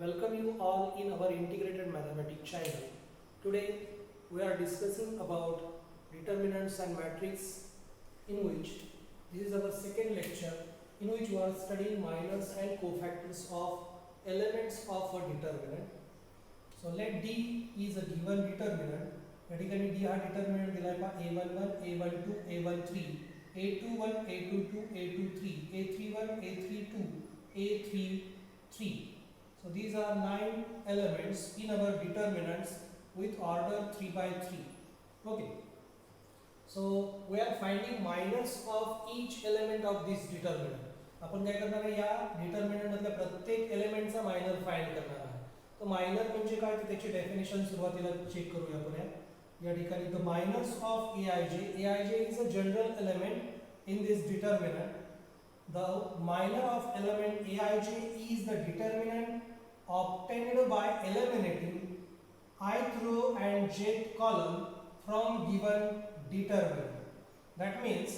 Welcome you all in our integrated mathematics channel. Today we are discussing about determinants and matrix, in which this is our second lecture, in which we are studying minors and cofactors of elements of a determinant. So let D is a given determinant. या ठिकाणी D हा determinant दिलाय पहा a11 a12 a13 a21 a22 a23 a31 a32 a33. So these are 9 elements in our determinants with order 3 by 3. Okay. So we are finding minors of each element of this determinant. आपण काय करणार आहे, या determinant मधल्या प्रत्येक एलिमेंटचा minor find करणार आहे. तो मायनर म्हणजे काय ते त्याची डेफिनेशन सुरुवातीला चेक करूया आपण या ठिकाणी. The minors of aij is a general element in this determinant. The minor of element aij is the determinant obtained by eliminating ith row and jth column from given determinant. That means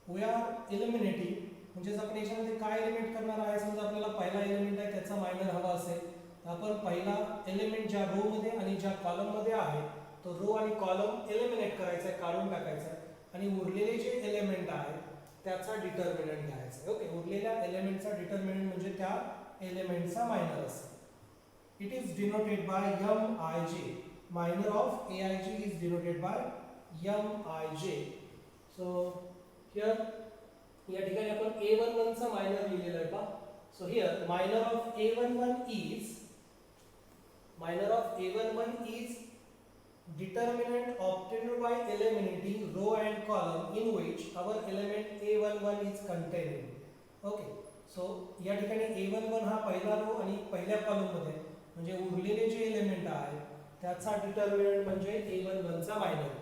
we are eliminating, म्हणजे आपण याच्यामध्ये काय element करणार आहे. समजा आपल्याला पहिला element आहे त्याचा मायनर हवा असेल तर आपण पहिला एलिमेंट ज्या रो मध्ये आणि ज्या कॉलम मध्ये आहे तो रो आणि कॉलम एलिमिनेट करायचा आहे, काढून टाकायचा आहे आणि उरलेले जे एलिमेंट आहेत त्याचा डिटरमिनंट घ्यायचा आहे. ओके, उरलेल्या एलिमेंटचा डिटरमिनंट म्हणजे त्या एलिमेंटचा मायनर असेल. It is denoted by mij. Minor of aij is denoted by mij. So here या ठिकाणी आपण a11 चा मायनर लिहिलेला आहे पहा. So here minor of a11 is determinant obtained by eliminating row and column in which our element a11 is contained. Okay, so या ठिकाणी a11 हा पहिला रो आणि पहिल्या कॉलम मध्ये म्हणजे उरलेले जे एलिमेंट आहे त्याचा डिटरमिनंट म्हणजे a11 चा मायनर.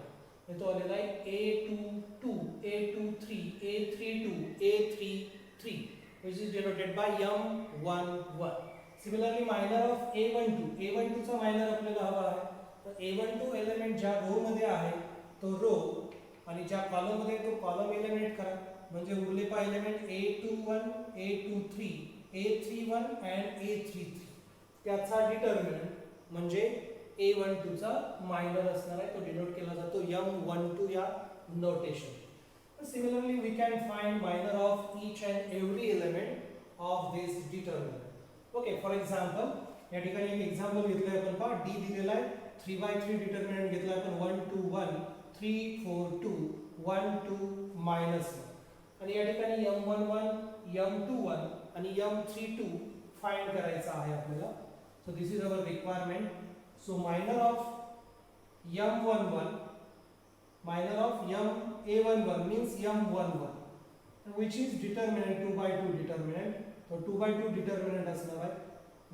तो आलेला आहे a22 a23 a32 a33 which is denoted by m11. Similarly minor of a12 चा मायनर आपल्याला हवा आहे. तर a12 एलिमेंट ज्या रो मध्ये आहे तो रो आणि ज्या कॉलम मध्ये तो कॉलम एलिमिनेट करा म्हणजे उरले पा element a21 a23 a31 and a33 त्याचा डिटरमिनंट म्हणजे a12 चा मायनर असणार आहे. तो डिनोट केला जातो m12 या notation. Similarly we can find minor of each and every element of this determinant. Okay, for example या ठिकाणी एक एक्झाम्पल घेतलंय आपण पहा. d दिलेला आहे 3 by 3 डिटरमिनंट घेतला आपण 1 2 1 3 4 2 1 2 minus 1 आणि या ठिकाणी m11 m21 आणि m32 फाइंड करायचा आहे आपल्याला. So this is our requirement. So minor of m11 minor of a11 means m11 which is determinant 2 by 2 determinant. तो 2 by 2 determinant असणार आहे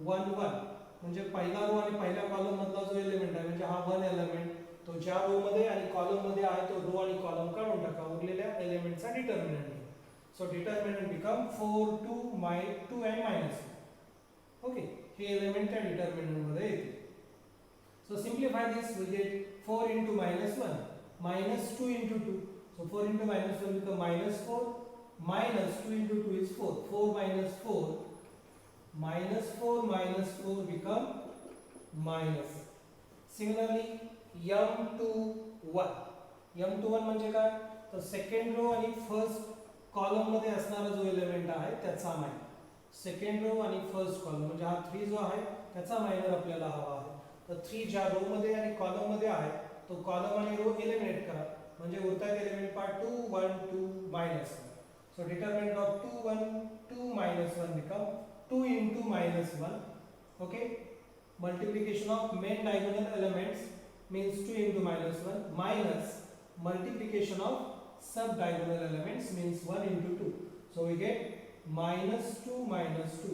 1 1 म्हणजे पहिला रो आणि पहिल्या कॉलम मधला जो एलिमेंट आहे म्हणजे हा वन एलिमेंट तो ज्या रो मध्ये आणि कॉलम मध्ये आहे तो रो आणि कॉलम काढून टाका, उरलेल्या एलिमेंटचा डिटरमिनंट घ्या. So determinant become 4 2 2 and minus 1. Okay, हे एलिमेंट त्या डिटरमिनंट मध्ये येते. So simplify this we get 4 into -1 minus 2 into 2. So 4 into -1 become -4 minus 2 into 2 is 4. 4 minus 4 minus 4 become minus. Similarly m21 म्हणजे काय तर सेकंड रो आणि first column मध्ये असणारा जो एलिमेंट आहे त्याचा मायनर. सेकंड रो आणि फर्स्ट कॉलम म्हणजे हा 3 जो आहे त्याचा मायनर आपल्याला हवा आहे. तर 3 ज्या रो मध्ये आणि कॉलम मध्ये आहे तो कॉलम आणि रो एलिमिनेट करा म्हणजे उरतात element part 2 1 2 minus 1. So determinant of 2 1 2 minus 1 become 2 into -1. Okay, multiplication of main diagonal elements means 2 into -1 minus multiplication of sub diagonal elements means 1 into 2. So we get -2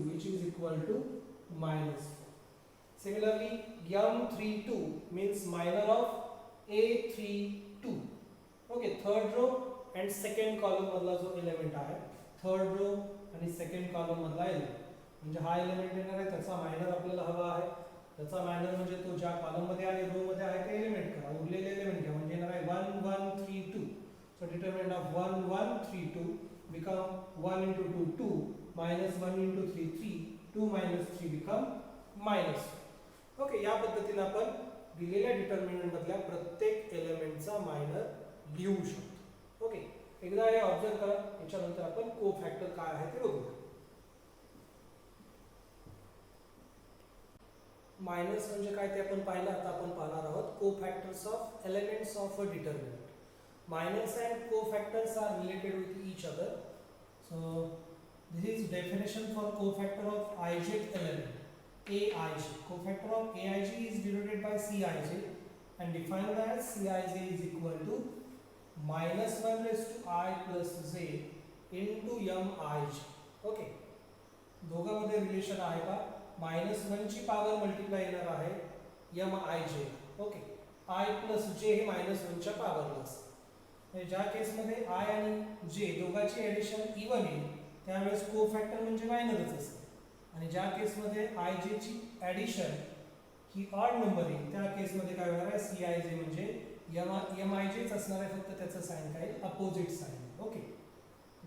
which is equal to -4. Similarly m32 means minor of a32. Okay, third row and second column मधला जो element आहे third row आणि second column मधला element म्हणजे हा element येणार आहे त्याचा मायनर आपल्याला हवा आहे. त्याचा मायनर म्हणजे तो ज्या कॉलम मध्ये आणि रो मध्ये आहे ते एलिमेंट करा, उरलेले एलिमेंट घ्या म्हणजे येणार आहे 1 1 3 2. So determinant of 1 1 3 2 become 1 into 2 2 minus 1 into 3 3 2 minus 3 become minus. Okay, या पद्धतीने आपण दिलेल्या डिटर्मिनंट मधल्या प्रत्येक एलिमेंटचा मायनर लिहू शकतो. ओके, एकदा हे ऑब्झर्व करा. याच्यानंतर आपण कोफॅक्टर काय आहे ते बघूया. मायनस म्हणजे काय ते आपण पाहिलं. आता आपण पाहणार आहोत cofactors of elements of a determinant. Minors and cofactors are related with each other. So this is definition for cofactor of ij element aij. Cofactor of aij is denoted by cij and defined as cij is equal to minus 1 raised to I plus j into mij. Okay, दोघांमध्ये relation आहे का? Minus 1 ची power multiply येणार आहे mij. Okay, I plus j हे minus 1 च्या पॉवरला असते. ज्या केसमध्ये आय आणि जे दोघांची ॲडिशन इवन येईल त्यावेळेस कोफॅक्टर म्हणजे मायनरच असते. आणि ज्या केसमध्ये आय जे ची ॲडिशन ही ऑड नंबर येईल त्या केसमध्ये काय होणार आहे? सी आय जे म्हणजे एम आय जेच असणार आहे, फक्त त्याचं साइन काय अपोजिट साइन. ओके,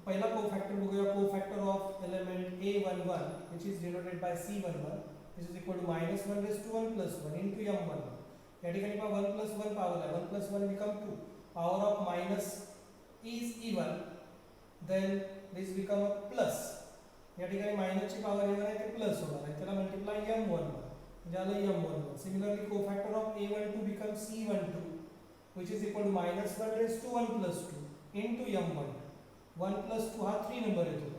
पहिला कोफॅक्टर बघूया. Cofactor of element A11 which is denoted by C11 which is equal to minus 1 raised to 1 plus 1 into M11. या ठिकाणी पहा 1 plus 1 पॉवर आहे, 1 plus 1 become 2. Power of minus is even, then this become a plus. या ठिकाणी minus ची power येणार आहे ते प्लस होणार आहे, त्याला मल्टिप्लाय m11 म्हणजे आलं m11. Similarly cofactor of a12 become c12 which is equal to minus 1 raised to 1 plus 2 into m1. 1 plus 2 हा 3 नंबर येतो,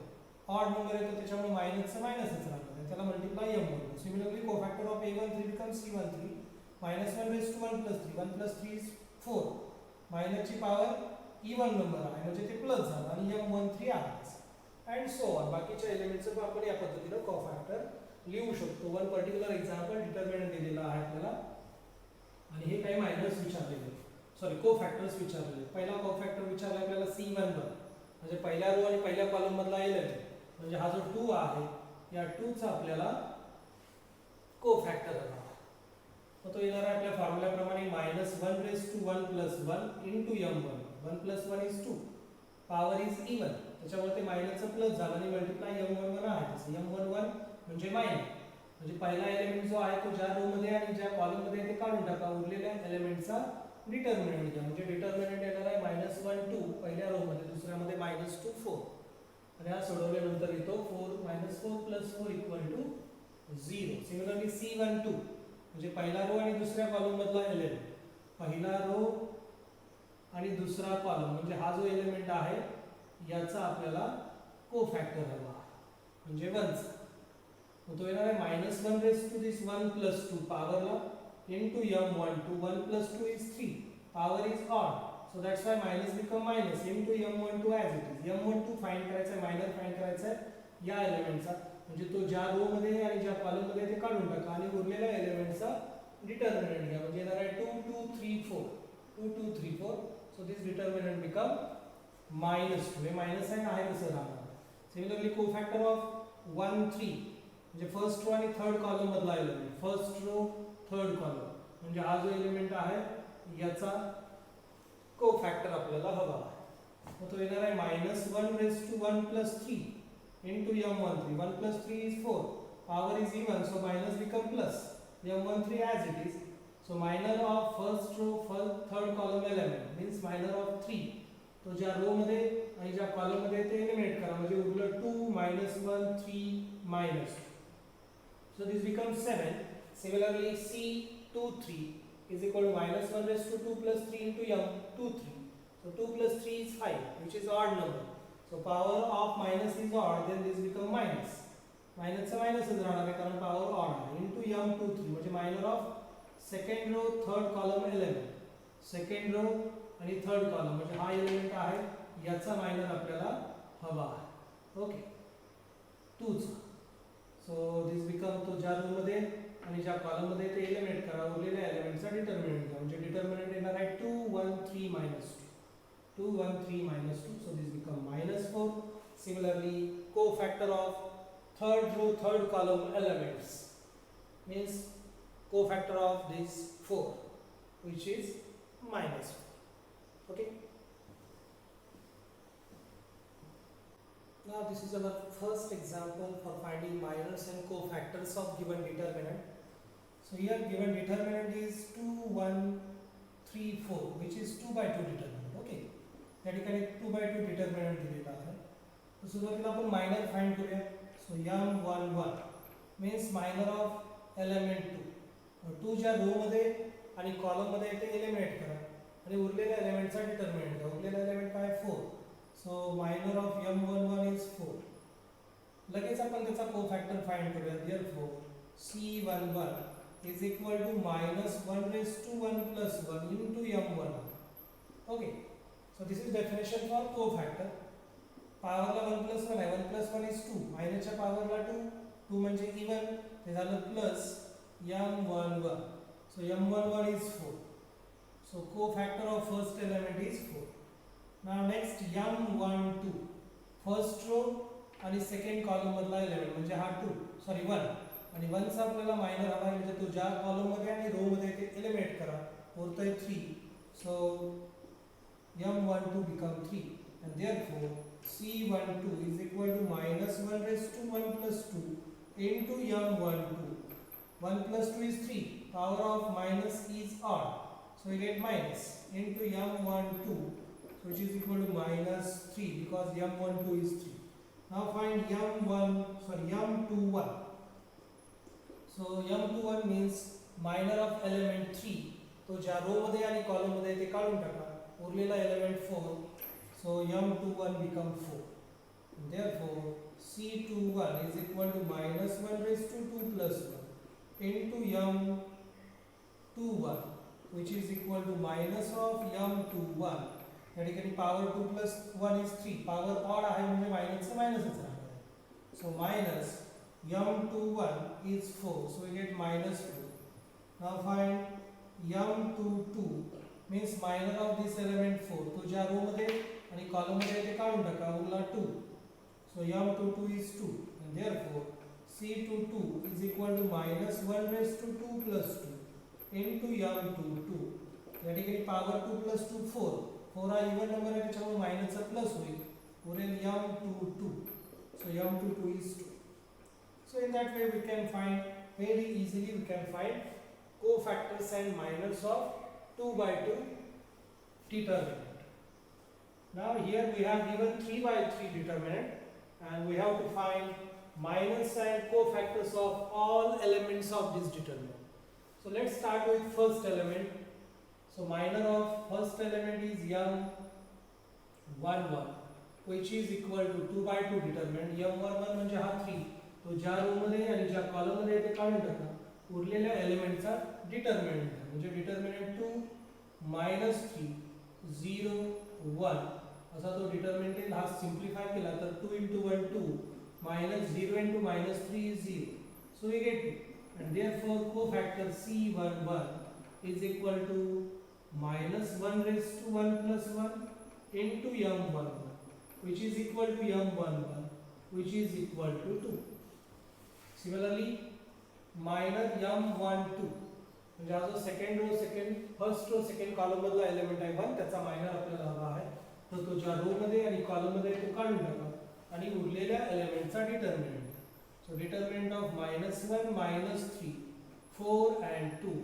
ऑड नंबर येतो, त्याच्यामुळे मायनसचा मायनसच राहणार आहे, त्याला multiply m1. Similarly cofactor of a13 become c13 minus 1 raised to 1 plus 3. 1 plus 3 is 4. Minus ची power even number आहे म्हणजे ते प्लस झालं आणि m13 आहे अँड सो ऑन. बाकीच्या एलिमेंटचं पण आपण या पद्धतीने कोफॅक्टर लिहू शकतो. वन पर्टिक्युलर एक्झाम्पल डिटर्मिनंट दिलेला आहे आपल्याला आणि हे काही मायनस विचारलेले, सॉरी कोफॅक्टर्स विचारलेले. पहिला कोफॅक्टर विचारला आपल्याला C11 म्हणजे पहिल्या रो आणि पहिल्या कॉलम मधला एलिमेंट म्हणजे हा जो 2 आहे या 2 चा आपल्याला कोफॅक्टर आहे. तो येणार आहे आपल्या फॉर्म्युल्याप्रमाणे minus 1 raise to 1 plus 1 into m1. 1 plus 1 is 2, power is even, त्याच्यामुळे ते मायनसचं प्लस झालं आणि मल्टिप्लाय m11 आहे. तसं m11 म्हणजे मायनस म्हणजे पहिला एलिमेंट जो आहे तो ज्या रो मध्ये आणि ज्या कॉलम मध्ये ते काढून टाका. उरलेल्या एलिमेंटचा डिटर्मिनंट घ्या म्हणजे डिटर्मिनंट येणार आहे मायनस 1 2 पहिल्या रो मध्ये, दुसऱ्यामध्ये मायनस 2 4 आणि हा सोडवल्यानंतर येतो 4 minus 4 plus 4 equal to 0. Similarly C12 म्हणजे पहिला रो आणि दुसऱ्या कॉलम मधला एलिमेंट, पहिला रो आणि दुसरा कॉलम म्हणजे हा जो एलिमेंट आहे याचा आपल्याला कोफॅक्टर हवा म्हणजे 1 चा. मग तो येणार आहे minus 1 raise to this 1 plus 2 पॉवरला into m12. 1 plus 2 is 3, power is odd, so that's why minus become minus into m12 as it is. m12 find करायचा आहे, मायनर फाइंड करायचा आहे या एलिमेंटचा म्हणजे तो ज्या रो मध्ये आणि ज्या कॉलम मध्ये ते काढून टाका आणि उरलेल्या एलिमेंटचा डिटर्मिनंट घ्या म्हणजे येणार आहे 2 2 3 4 2 2 3 4. So this determinant become minus 2. हे मायनस साइन आहे तसं राहणार. सिमिलरली कोफॅक्टर ऑफ 1 3 म्हणजे फर्स्ट रो आणि थर्ड कॉलम मधला element, first row third column म्हणजे हा जो एलिमेंट आहे याचा कोफॅक्टर आपल्याला हवा आहे. मग तो येणार आहे minus 1 raise to 1 plus 3 into m13. 1 plus 3 is 4, power is even, so minus become plus m13 as it is. So minor of first row third column element means minor of 3. तो ज्या रो मध्ये आणि ज्या column मध्ये ते eliminate करा म्हणजे उरलं 2 minus 1 3 minus 2. So this becomes 7. Similarly C23 is equal to minus 1 raised to 2 plus 3 into m23. So 2 plus 3 is 5 which is odd number. So power of minus is odd, then this become minus. Minus चा minus राहणार आहे कारण power odd आहे into m23 म्हणजे minor of second row third column element. Second row आणि third column म्हणजे हा element आहे याचा मायनर आपल्याला हवा आहे. ओके, 2 चा. सो दिस बिकम तो ज्या रो मध्ये आणि ज्या कॉलम मध्ये ते एलिमिनेट करा उरलेल्या एलिमेंटचा डिटर्मिनंट घ्या म्हणजे डिटर्मिनंट येणार आहे 2 1 3 minus 2 2 1 3 minus 2. So this become minus 4. Similarly cofactor of third row third column elements means cofactor of this 4 which is minus 4. Okay, Now this is our first example for finding minors and cofactors of given determinant. So here given determinant is 2, 1, 3, 4, which is 2 by 2 determinant. Okay. या ठिकाणी 2 by 2 determinant दिलेला आहे. तर सुरुवातीला आपण minor find करूया. So m11 means minor of element 2. 2 ज्या row मध्ये आणि कॉलम मध्ये आहे ते एलिमिनेट करा आणि उरलेल्या एलिमेंटचा डिटरमिनंट घ्या. उरलेला एलिमेंट काय 4. So minor of m11 is 4. लगेच आपण त्याचा कोफॅक्टर फाइंड करूया. Therefore c11 is equal to -1 raised to 1 plus 1 into m1. Okay. So this is definition for cofactor. पॉवरला 1 plus 1 आहे. 1 plus 1 is 2. मायनसच्या पॉवरला 2. 2 म्हणजे इवन ते झालं plus m11. So m11 is 4. So cofactor of first element is 4. Now next m12 first row आणि second column मधला element म्हणजे हा 1 आणि 1 चा आपल्याला मायनर हवा आहे म्हणजे तो ज्या कॉलम मध्ये आणि रो मध्ये ते एलिमिनेट करा. उरतंय 3. So m12 become 3 and therefore c12 is equal to -1 raised to 1 plus 2 into m12. 1 plus 2 is 3. Power of minus is odd. So we get minus into m12, which is equal to -3 because m12 is 3. Now find m21. So m21 means minor of element 3. तो ज्या row मध्ये आणि column मध्ये ते काढून टाका. उरलेला element 4. So m21 become 4. And therefore c21 is equal to -1 raised to 2 plus 1 into m21, which is equal to minus of m21. या ठिकाणी power 2 plus 1 is 3. Power odd आहे म्हणजे मायनसचं मायनसच राहणार आहे. So minus m21 is 4. So we get -4. Now find m22 means minor of this element 4. तो ज्या row मध्ये आणि कॉलम मध्ये ते काढून टाका. उरला 2. So m22 is 2 and therefore c22 is equal to -1 raised to 2 plus 2 into m22. या ठिकाणी पॉवर 2 plus 2 4. 4 हा इवन नंबर आहे त्याच्यामुळे मायनसचा प्लस होईल. उरेल m22. So m22 is 2. So in that way we can find very easily cofactors and minors of 2 by 2 determinant. Now here we have given 3 by 3 determinant and we have to find minors and cofactors of all elements of this determinant. So let's start with first element. So minor of first element is m11, which is equal to 2 by 2 determinant. m11 म्हणजे हा 3. तो ज्या row मध्ये आणि ज्या column मध्ये ते काढून टाका. उरलेल्या एलिमेंटचा डिटरमिनंट म्हणजे डिटरमिनंट 2 -3 0 1 असा तो डिटरमिनंट आहे. हा सिंप्लिफाय केला तर 2 into 1 2 -0 into -3 is 0. So we get 2 and therefore cofactor c11 is equal to -1 raised to 1 plus 1 into m11, which is equal to m11, which is equal to 2. Similarly minor m12 म्हणजे हा जो first row second column मधला element आहे 1 त्याचा minor आपल्याला हवा आहे. तर तो ज्या रो मध्ये आणि कॉलम मध्ये तो काढून टाका आणि उरलेल्या एलिमेंटचा determinant. So determinant of -1 -3 4 and 2.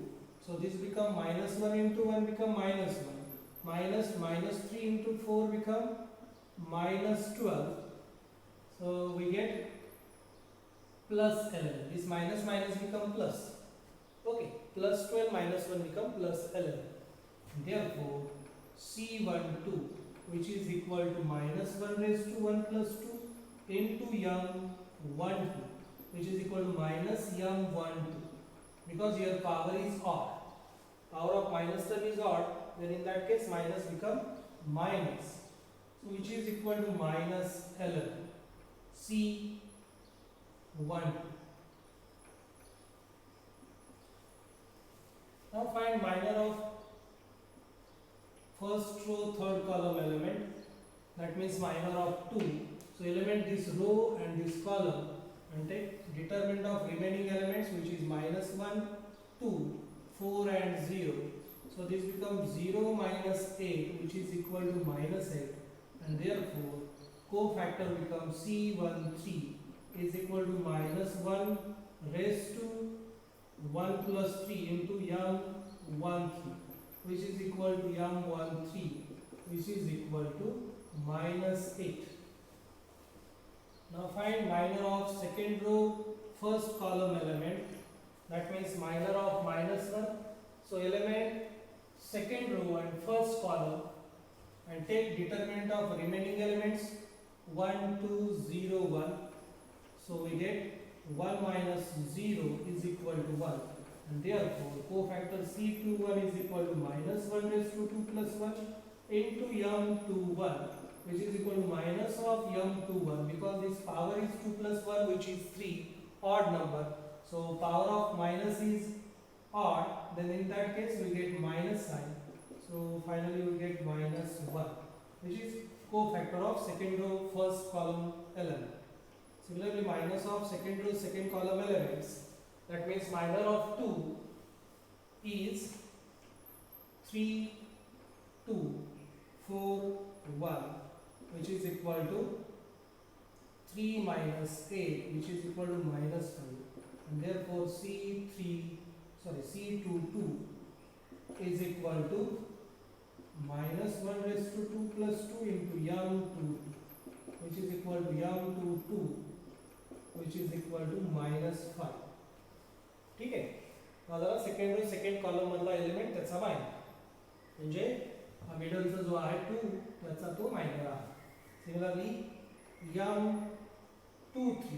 So this become -1 into 1 become -1. -3 into 4 become -12. So we get plus 11. This minus become plus. Okay, plus 12 -1 become plus 11. Therefore c12, which is equal to -1 raised to 1 plus 2 into m12, which is equal to -m12, because here power is odd. Power of minus term is odd, then in that case minus become minus. So which is equal to -11. c12. Now find minor of first row third column element. That means minor of 2. So element this row and this column and take determinant of remaining elements, which is -1 2 4 and 0. So this becomes 0 minus 8, which is equal to -8, and therefore co-factor becomes C13 is equal to minus 1 raised to 1 plus 3 into m13, which is equal to m13, which is equal to minus 8. Now find minor of second row first column element, that means minor of minus 1. So element second row and first column, and take determinant of remaining elements 1, 2, 0, 1. So we get 1 minus 0 is equal to 1, and therefore cofactor C21 is equal to minus 1 raised to 2 plus 1 into m21, which is equal to minus of m21, because this power is 2 plus 1, which is 3, odd number. So power of minus is odd, then in that case we get minus sign. So finally we get minus 1, which is cofactor of second row first column element. Similarly, minus of second row second column elements, that means minor of 2 is 3, 2, 4, 1, which is equal to 3 minus 8, which is equal to minus 5, and therefore C22 is equal to minus 1 raised to 2 plus 2 into m22, which is equal to m22, which is equal to minus 5. ठीक आहे. आता second row second column मधला element त्याचा minor, म्हणजे हा मिडलचा जो आहे 2 त्याचा तो मायनर आहे. Similarly m23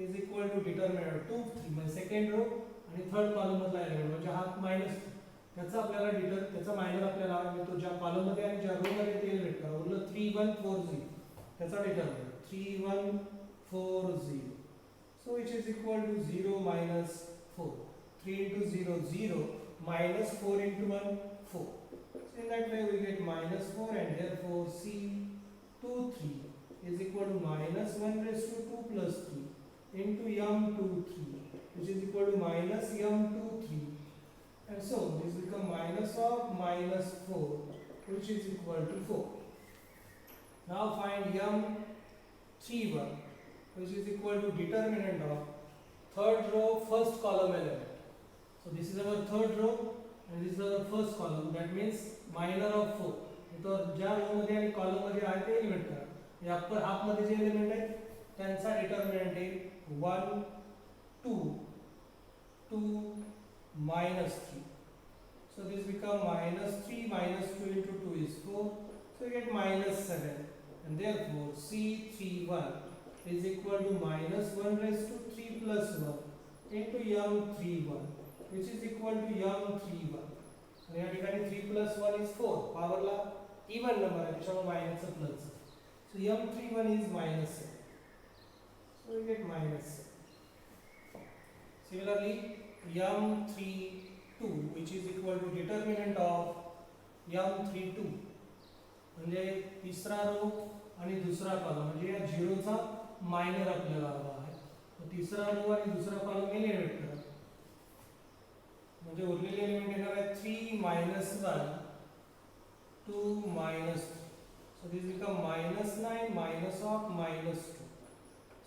is equal to determinant 2, 3 म्हणजे सेकंड रो आणि थर्ड कॉलम मधला एलिमेंट, म्हणजे हा मायनस त्याचा आपल्याला त्याचा मायनर आपल्याला मिळतो ज्या कॉलम मध्ये आणि ज्या रो मध्ये ते एलिमेंट करा. उरलं 3140 त्याचा determinant 3140. So which is equal to 0 minus 4. 3 into 0, 0, minus 4 into 1, 4. So in that way we get minus 4, and therefore C23 is equal to minus 1 raised to 2 plus 3 into m23, which is equal to minus m23. And so this becomes minus of minus 4, which is equal to 4. Now find m31, which is equal to determinant of third row first column element. So this is our third row and this is our first column, that means minor of 4. तो ज्या row मध्ये आणि column मध्ये आहे ते element करा. या upper half मध्ये जे एलिमेंट आहेत त्यांचा डिटरमिनंट आहे 1, 2, 2, minus 3. So this become minus 3 minus 2 into 2 is 4. So we get minus 7, and therefore C31 is equal to minus 1 raised to 3 plus 1 into m31, which is equal to m31. आणि या ठिकाणी 3 plus 1 is 4, पॉवरला even number आहे त्याच्यामुळे मायनसचा plus. So m31 is minus 7. So we get minus 7. Similarly, m32, which is equal to determinant of m32, म्हणजे तिसरा row आणि दुसरा column, म्हणजे या झिरोचा मायनर आपल्याला हवा आहे. तर तिसरा रो आणि दुसरा कॉलम एलिमिनेट करा, म्हणजे उरलेले एलिमेंट येणार आहे 3 minus 1, 2 minus 3. So this become minus 9 minus of minus 2.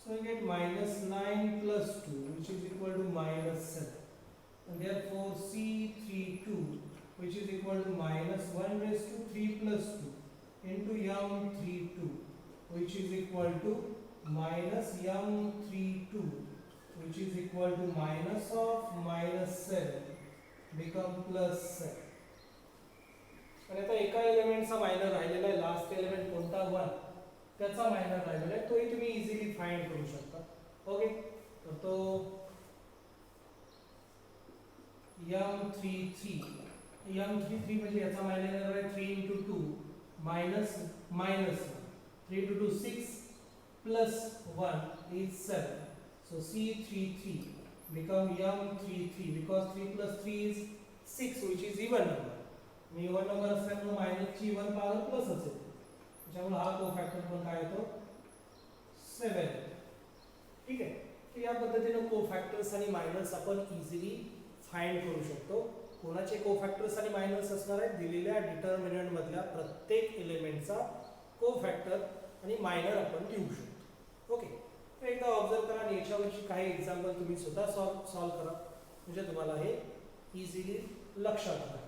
So we get minus 9 plus 2, which is equal to minus 7. And therefore C32, which is equal to minus 1 raised to 3 plus 2 into m32, which is equal to minus m32, which is equal to minus of minus 7 become plus 7. आणि आता एका एलिमेंटचा minor राहिलेला आहे, last element कोणता 1 त्याचा minor राहिलेला आहे, तोही तुम्ही इझिली फाइंड करू शकता. ओके, तर तो m33 म्हणजे याचा मायनर आहे 3 into 2 minus 3 into 2 6 plus 1 is 7. So C33 become m33 because 3 plus 3 is 6, which is even number. Me even number असल्यामुळे मायनस ची इवन पॉवर प्लस असेल, त्यामुळे हा कोफॅक्टर पण काय येतो 7. ठीक आहे. तर या पद्धतीने कोफॅक्टर्स आणि मायनस आपण इझिली फाइंड करू शकतो. कोणाचे कोफॅक्टर्स आणि मायनस असणार आहेत दिलेल्या डिटरमिनंट मधल्या प्रत्येक एलिमेंटचा कोफॅक्टर आणि मायनर आपण लिहू शकतो. ओके, तर एकदा ऑब्झर्व करा आणि याच्यावरची काही एक्झाम्पल तुम्ही स्वतः सॉल्व करा, म्हणजे तुम्हाला हे इझिली लक्षात राहील.